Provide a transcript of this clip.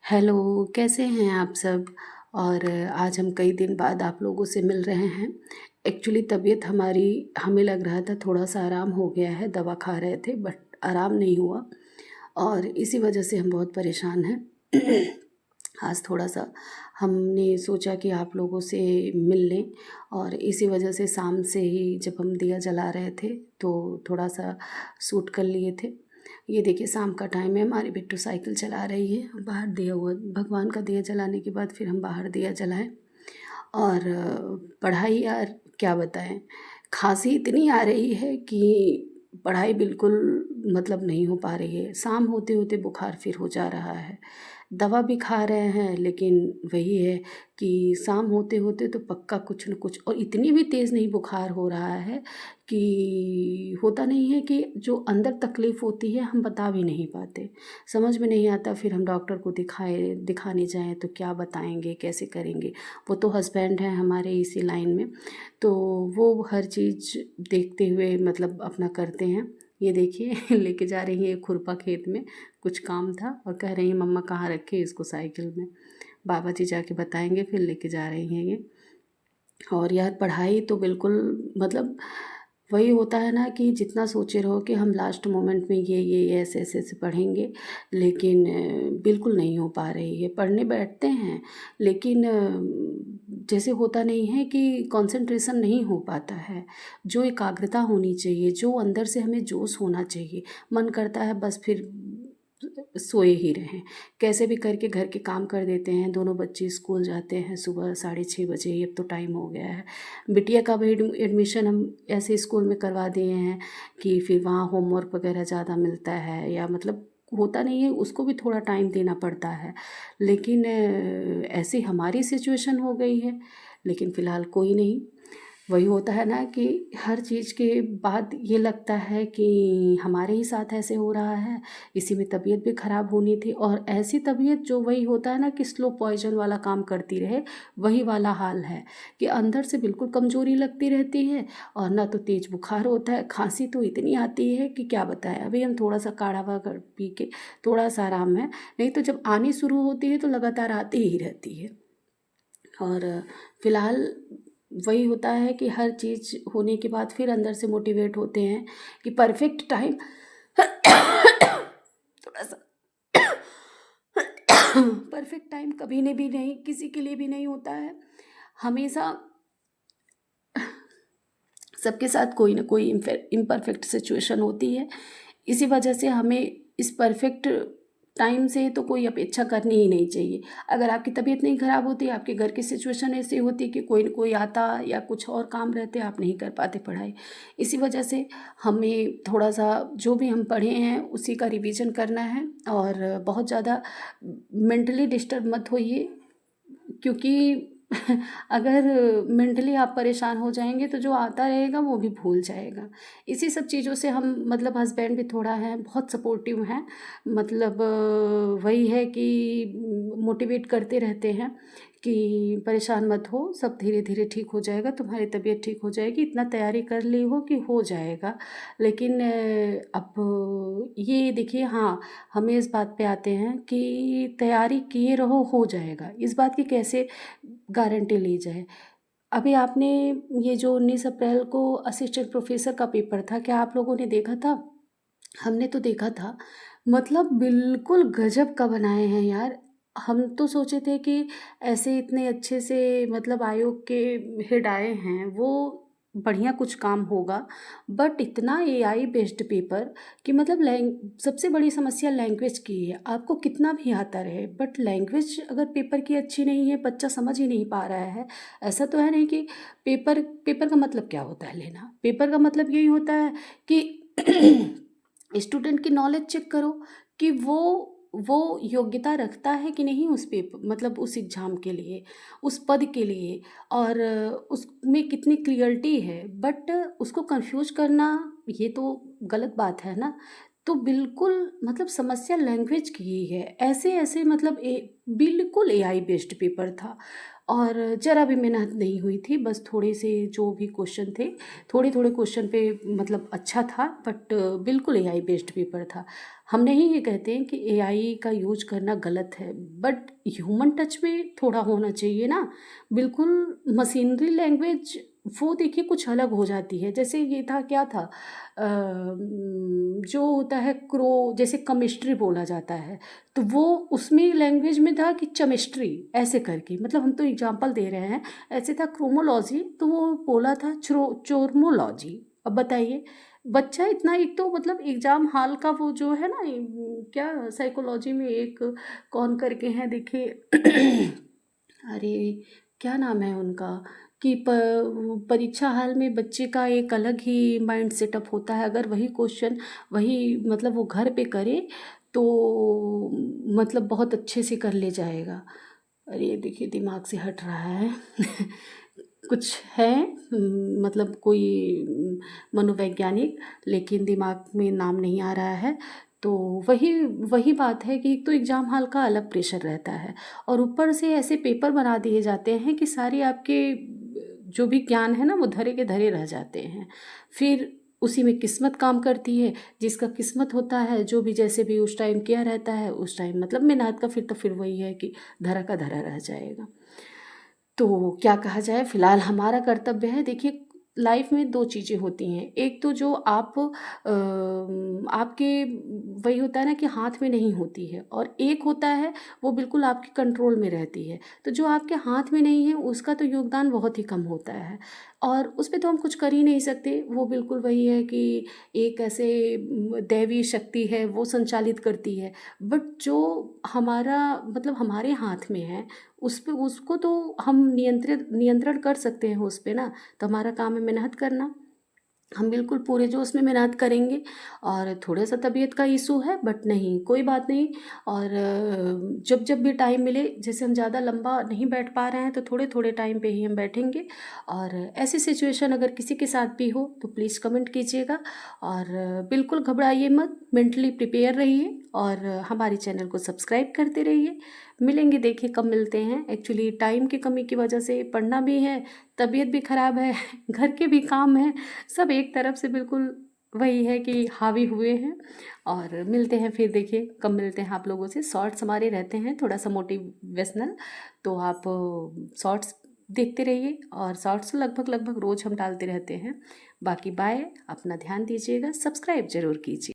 Hello, कैसे हैं आप सब? और आज हम कई दिन बाद आप लोगों से मिल रहे हैं। एक्चुअली तबीयत हमारी हमें लग रहा था थोड़ा-सा आराम हो गया है, दवा खा रहे थे बट आराम नहीं हुआ और इसी वजह से हम बहुत परेशान हैं। आज थोड़ा-सा हमने सोचा कि आप लोगों से मिल लें और इसी वजह से शाम से ही जब हम दिया जला रहे थे, तो थोड़ा-सा शूट कर लिए थे। ये देखिए शाम का टाइम है, हमारी बिट्टू साइकिल चला रही है, बाहर दिया हुआ भगवान का दिया जलाने के बाद फिर हम बाहर दिया जलाएँ और पढ़ाई यार क्या बताएँ, खाँसी इतनी आ रही है कि पढ़ाई बिल्कुल मतलब नहीं हो पा रही है। शाम होते-होते बुखार फिर हो जा रहा है। दवा भी खा रहे हैं लेकिन वही है कि शाम होते-होते तो पक्का कुछ न कुछ और इतनी भी तेज़ नहीं बुखार हो रहा है कि होता नहीं है कि जो अंदर तकलीफ़ होती है हम बता भी नहीं पाते। समझ में नहीं आता फिर हम डॉक्टर को दिखाने जाएँ तो क्या बताएँगे, कैसे करेंगे? वो तो हस्बैंड हैं हमारे इसी लाइन में, तो वो हर चीज़ देखते हुए मतलब अपना करते हैं। ये देखिए लेके जा रही हैं खुरपा खेत में, कुछ काम था और कह रही हैं मम्मा कहाँ रखे इसको साइकिल में। बाबा जी जाके बताएँगे फिर लेके जा रही हैं ये। और यार पढ़ाई तो बिल्कुल मतलब वही होता है ना कि जितना सोचे रहो कि हम लास्ट मोमेंट में ये ऐसे-ऐसे पढ़ेंगे, लेकिन बिल्कुल नहीं हो पा रही है। पढ़ने बैठते हैं, लेकिन जैसे होता नहीं है कि कंसंट्रेशन नहीं हो पाता है। जो एकाग्रता होनी चाहिए, जो अंदर से हमें जोश होना चाहिए, मन करता है बस फिर सोए ही रहें। कैसे भी करके घर के काम कर देते हैं, दोनों बच्चे स्कूल जाते हैं सुबह 6:30 बजे, अब तो टाइम हो गया है। बिटिया का भी एडमिशन हम ऐसे स्कूल में करवा दिए हैं कि फिर वहाँ होमवर्क वगैरह ज़्यादा मिलता है या मतलब होता नहीं है, उसको भी थोड़ा टाइम देना पड़ता है। लेकिन ऐसी हमारी सिचुएशन हो गई है, लेकिन फ़िलहाल कोई नहीं। वही होता है ना कि हर चीज़ के बाद ये लगता है कि हमारे ही साथ ऐसे हो रहा है, इसी में तबीयत भी ख़राब होनी थी और ऐसी तबीयत जो वही होता है ना कि स्लो पॉइज़न वाला काम करती रहे, वही वाला हाल है कि अंदर से बिल्कुल कमज़ोरी लगती रहती है और ना तो तेज़ बुखार होता है, खाँसी तो इतनी आती है कि क्या बताएँ। अभी हम थोड़ा-सा काढ़ा वाढ़ा पी के थोड़ा-सा आराम है, नहीं तो जब आनी शुरू होती है तो लगातार आती ही रहती है। और फ़िलहाल वही होता है कि हर चीज़ होने के बाद फिर अंदर से मोटिवेट होते हैं कि परफ़ेक्ट टाइम थोड़ा-सा परफ़ेक्ट टाइम कभी ने भी नहीं किसी के लिए भी नहीं होता है। हमेशा सबके साथ कोई ना कोई इम्परफेक्ट सिचुएशन होती है। इसी वजह से हमें इस परफेक्ट टाइम से तो कोई अपेक्षा करनी ही नहीं चाहिए। अगर आपकी तबीयत नहीं ख़राब होती, आपके घर की सिचुएशन ऐसी होती कि कोई न कोई आता या कुछ और काम रहते, आप नहीं कर पाते पढ़ाई। इसी वजह से हमें थोड़ा-सा जो भी हम पढ़े हैं, उसी का रिवीज़न करना है और बहुत ज़्यादा मेंटली डिस्टर्ब मत होइए क्योंकि अगर मेंटली आप परेशान हो जाएँगे तो जो आता रहेगा वो भी भूल जाएगा। इसी सब चीज़ों से हम मतलब हस्बैंड भी थोड़ा हैं, बहुत सपोर्टिव हैं। मतलब वही है कि मोटिवेट करते रहते हैं कि परेशान मत हो, सब धीरे-धीरे ठीक हो जाएगा, तुम्हारी तबीयत ठीक हो जाएगी, इतना तैयारी कर ली हो कि हो जाएगा। लेकिन अब ये देखिए हाँ, हमें इस बात पे आते हैं कि तैयारी किए रहो हो जाएगा, इस बात की कैसे गारंटी ली जाए। अभी आपने ये जो 19 अप्रैल को असिस्टेंट प्रोफ़ेसर का पेपर था, क्या आप लोगों ने देखा था? हमने तो देखा था, मतलब बिल्कुल गज़ब का बनाए हैं यार। हम तो सोचे थे कि ऐसे इतने अच्छे से मतलब आयोग के हेड आए हैं, वो बढ़िया कुछ काम होगा, बट इतना एआई बेस्ड पेपर कि मतलब सबसे बड़ी समस्या लैंग्वेज की है। आपको कितना भी आता रहे, बट लैंग्वेज अगर पेपर की अच्छी नहीं है, बच्चा समझ ही नहीं पा रहा है। ऐसा तो है नहीं कि पेपर पेपर का मतलब क्या होता है लेना? पेपर का मतलब यही होता है कि स्टूडेंट की नॉलेज चेक करो कि वो योग्यता रखता है कि नहीं उस मतलब उस एग्ज़ाम के लिए, उस पद के लिए और उसमें कितनी क्लियरिटी है। बट उसको कन्फ्यूज़ करना ये तो गलत बात है ना। तो बिल्कुल मतलब समस्या लैंग्वेज की ही है। ऐसे-ऐसे मतलब बिल्कुल एआई बेस्ड पेपर था और ज़रा भी मेहनत नहीं हुई थी। बस थोड़े से जो भी क्वेश्चन थे, थोड़े-थोड़े क्वेश्चन पे मतलब अच्छा था, बट बिल्कुल एआई बेस्ड पेपर था। हम नहीं ये कहते हैं कि एआई का यूज़ करना गलत है, बट ह्यूमन टच भी थोड़ा होना चाहिए ना। बिल्कुल मशीनरी लैंग्वेज वो देखिए कुछ अलग हो जाती है। जैसे ये था, क्या था, जो होता है क्रो, जैसे केमिस्ट्री बोला जाता है, तो वो उसमें लैंग्वेज में था कि केमिस्ट्री ऐसे करके, मतलब हम तो एग्जांपल दे रहे हैं। ऐसे था क्रोमोलॉजी, तो वो बोला था चोरमोलॉजी। अब बताइए, बच्चा इतना, एक तो मतलब एग्जाम हॉल का वो जो है ना, क्या साइकोलॉजी में एक कौन करके हैं देखिए, अरे क्या नाम है उनका, कि परीक्षा हाल में बच्चे का एक अलग ही माइंड सेटअप होता है। अगर वही क्वेश्चन, वही मतलब वो घर पे करे तो मतलब बहुत अच्छे से कर ले जाएगा। अरे देखिए दिमाग से हट रहा है कुछ है, मतलब कोई मनोवैज्ञानिक, लेकिन दिमाग में नाम नहीं आ रहा है। तो वही वही बात है कि एक तो एग्ज़ाम हॉल का अलग प्रेशर रहता है और ऊपर से ऐसे पेपर बना दिए जाते हैं कि सारे आपके जो भी ज्ञान है ना वो धरे के धरे रह जाते हैं। फिर उसी में किस्मत काम करती है। जिसका किस्मत होता है, जो भी जैसे भी उस टाइम किया रहता है, उस टाइम मतलब मेहनत का फिर तो फिर वही है कि धरा का धरा रह जाएगा। तो क्या कहा जाए, फ़िलहाल हमारा कर्तव्य है। देखिए लाइफ में 2 चीज़ें होती हैं। एक तो जो आपके वही होता है ना कि हाथ में नहीं होती है, और एक होता है वो बिल्कुल आपके कंट्रोल में रहती है। तो जो आपके हाथ में नहीं है उसका तो योगदान बहुत ही कम होता है और उस पे तो हम कुछ कर ही नहीं सकते। वो बिल्कुल वही है कि एक ऐसे दैवी शक्ति है वो संचालित करती है। बट जो हमारा मतलब हमारे हाथ में है, उस पे उसको तो हम नियंत्रण कर सकते हैं उस पे ना। तो हमारा काम है मेहनत करना। हम बिल्कुल पूरे जोश में मेहनत करेंगे और थोड़ा सा तबीयत का इशू है, बट नहीं कोई बात नहीं। और जब जब भी टाइम मिले, जैसे हम ज़्यादा लंबा नहीं बैठ पा रहे हैं तो थोड़े थोड़े टाइम पे ही हम बैठेंगे। और ऐसी सिचुएशन अगर किसी के साथ भी हो तो प्लीज़ कमेंट कीजिएगा और बिल्कुल घबराइए मत, मेंटली प्रिपेयर रहिए और हमारे चैनल को सब्सक्राइब करते रहिए। मिलेंगे, देखिए कब मिलते हैं। एक्चुअली टाइम की कमी की वजह से पढ़ना भी है, तबीयत भी ख़राब है घर के भी काम हैं, सब एक तरफ से बिल्कुल वही है कि हावी हुए हैं। और मिलते हैं फिर, देखिए कब मिलते हैं आप लोगों से। शॉर्ट्स हमारे रहते हैं थोड़ा सा मोटिवेशनल, तो आप शॉर्ट्स देखते रहिए और शॉर्ट्स लगभग लगभग रोज़ हम डालते रहते हैं। बाकी बाय, अपना ध्यान दीजिएगा, सब्सक्राइब ज़रूर कीजिए।